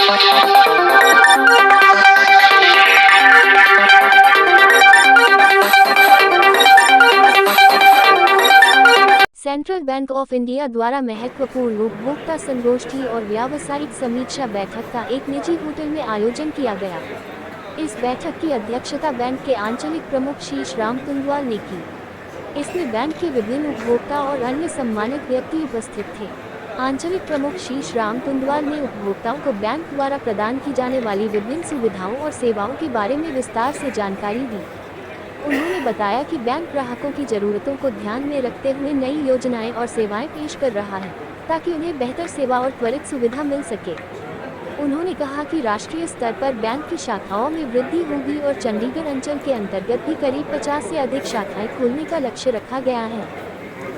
Central bank of India द्वारा महत्वपूर्ण उपभोक्ता संगोष्ठी और व्यावसायिक समीक्षा बैठक का एक निजी होटल में आयोजन किया गया। इस बैठक की अध्यक्षता बैंक के आंचलिक प्रमुख शीश राम तुंगवाल ने की। इसमें बैंक के विभिन्न उपभोक्ता और अन्य सम्मानित व्यक्ति उपस्थित थे। आंचलिक प्रमुख शीश राम तुंगवाल ने उपभोक्ताओं को बैंक द्वारा प्रदान की जाने वाली विभिन्न सुविधाओं और सेवाओं के बारे में विस्तार से जानकारी दी। उन्होंने बताया कि बैंक ग्राहकों की ज़रूरतों को ध्यान में रखते हुए नई योजनाएं और सेवाएं पेश कर रहा है ताकि उन्हें बेहतर सेवा और त्वरित सुविधा मिल सके। उन्होंने कहा कि राष्ट्रीय स्तर पर बैंक की शाखाओं में वृद्धि होगी और चंडीगढ़ अंचल के अंतर्गत भी करीब 50 से अधिक शाखाएं खोलने का लक्ष्य रखा गया है।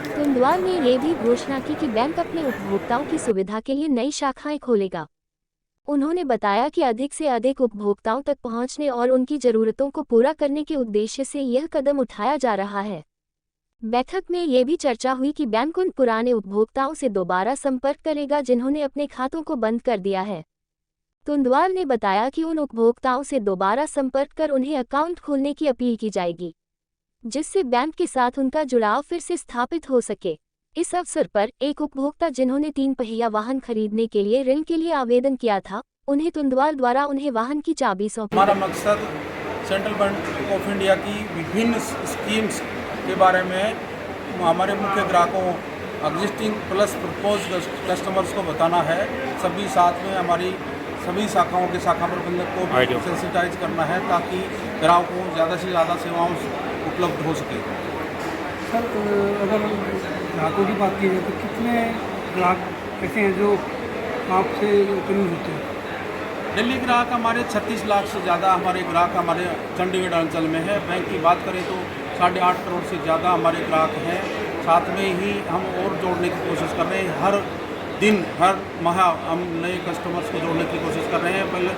तुंगवाल ने ये भी घोषणा की कि बैंक अपने उपभोक्ताओं की सुविधा के लिए नई शाखाएं खोलेगा। उन्होंने बताया कि अधिक से अधिक उपभोक्ताओं तक पहुंचने और उनकी ज़रूरतों को पूरा करने के उद्देश्य से यह कदम उठाया जा रहा है। बैठक में ये भी चर्चा हुई कि बैंक उन पुराने उपभोक्ताओं से दोबारा संपर्क करेगा जिन्होंने अपने खातों को बंद कर दिया है। तुंगवाल ने बताया कि उन उपभोक्ताओं से दोबारा संपर्क कर उन्हें अकाउंट खोलने की अपील की जाएगी, जिससे बैंक के साथ उनका जुड़ाव फिर से स्थापित हो सके। इस अवसर पर एक उपभोक्ता जिन्होंने 3 पहिया वाहन खरीदने के लिए ऋण के लिए आवेदन किया था, उन्हें तुंगवाल द्वारा उन्हें वाहन की चाबी सौंपी। हमारा मकसद सेंट्रल बैंक ऑफ इंडिया की विभिन्न स्कीम्स के बारे में हमारे मुख्य ग्राहकों, एग्जिस्टिंग प्लस प्रपोज कस्टमर्स को बताना है। सभी साथ में हमारी सभी शाखाओं के शाखा प्रबंधक को भी सेंसिटाइज करना है ताकि ग्राहकों को ज़्यादा से ज़्यादा सेवाओं उपलब्ध हो सके। सर, अगर ग्राहकों की बात की जाए तो कितने ग्राहक ऐसे हैं जो आपसे कन्वींस होते हैं? दिल्ली ग्राहक हमारे 36 लाख से ज़्यादा हमारे ग्राहक हमारे चंडीगढ़ अंचल में है। बैंक की बात करें तो 8.5 करोड़ से ज़्यादा हमारे ग्राहक हैं। साथ में ही हम और जोड़ने की कोशिश कर रहे हैं। हर दिन हर माह हम नए कस्टमर्स को जोड़ने की कोशिश कर रहे हैं पहले,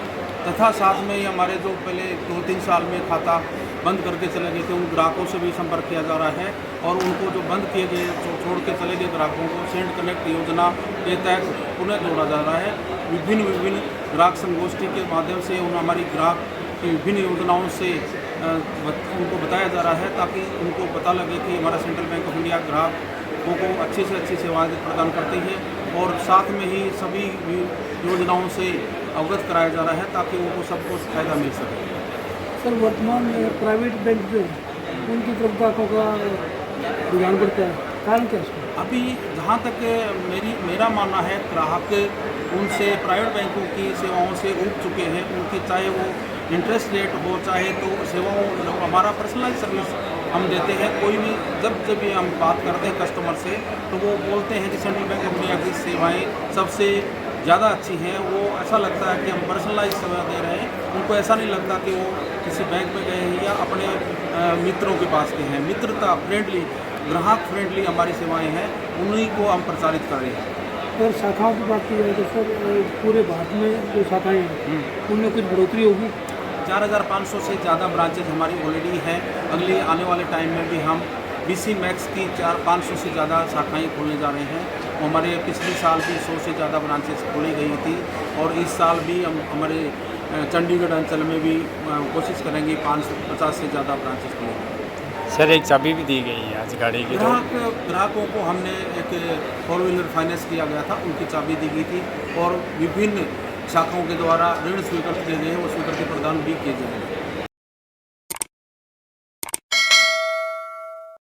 तथा साथ में ही हमारे जो पहले 2-3 साल में खाता बंद करके चले गए थे उन ग्राहकों से भी संपर्क किया जा रहा है और उनको जो बंद किए गए छोड़ के चले गए ग्राहकों को सेंड कनेक्ट योजना के तहत पुनः जोड़ा जा रहा है। विभिन्न ग्राहक संगोष्ठी के माध्यम से हमारी ग्राहक की विभिन्न योजनाओं से उनको बताया जा रहा है ताकि उनको पता लगे कि हमारा सेंट्रल बैंक ऑफ इंडिया ग्राहकों को अच्छी से अच्छी सेवाएं प्रदान करती है और साथ में ही सभी योजनाओं से अवगत कराया जा रहा है ताकि उनको सबको फायदा मिल सके। सर, वर्तमान में प्राइवेट बैंक जो उनकी तरफ ग्राहकों का रुझान बढ़ता है, कारण क्या है? अभी जहाँ तक मेरा मानना है ग्राहक उनसे प्राइवेट बैंकों की सेवाओं से उब चुके हैं। उनकी चाहे वो इंटरेस्ट रेट हो, चाहे तो सेवाओं जो हमारा पर्सनलाइज सर्विस हम देते हैं, कोई भी जब भी हम बात करते हैं कस्टमर से तो वो बोलते हैं कि सेंट्रल बैंक ऑफ इंडिया की सेवाएँ सबसे ज़्यादा अच्छी हैं। वो ऐसा लगता है कि हम पर्सनलाइज सेवा दे रहे हैं। उनको ऐसा नहीं लगता कि वो किसी बैंक में गए हैं या अपने मित्रों के पास गए हैं। मित्रता फ्रेंडली, ग्राहक फ्रेंडली हमारी सेवाएं हैं, उन्हीं को हम प्रचारित कर रहे हैं। अगर शाखाओं की बात की जाए तो सर, पूरे भारत में जो शाखाएँ हैं उनमें कुछ बढ़ोतरी होगी? 4500 से ज़्यादा ब्रांचेज हमारी ऑलरेडी हैं। अगले आने वाले टाइम में भी हम BC मैक्स की 400-500 से ज़्यादा शाखाएँ खोलने जा रहे हैं। हमारे पिछले साल भी 100 से ज़्यादा ब्रांचेस खोली गई थी और इस साल भी हम हमारे चंडीगढ़ अंचल में भी कोशिश करेंगे 550 से ज़्यादा ब्रांचेस खोलेंगे। सर, एक चाबी भी दी गई है आज गाड़ी की। ग्राहकों को हमने एक 4 व्हीलर फाइनेंस किया गया था, उनकी चाबी दी गई थी और विभिन्न शाखाओं के द्वारा ऋण स्वीकृत किए गए हैं, वो स्वीकृति प्रदान भी किए जाएंगे।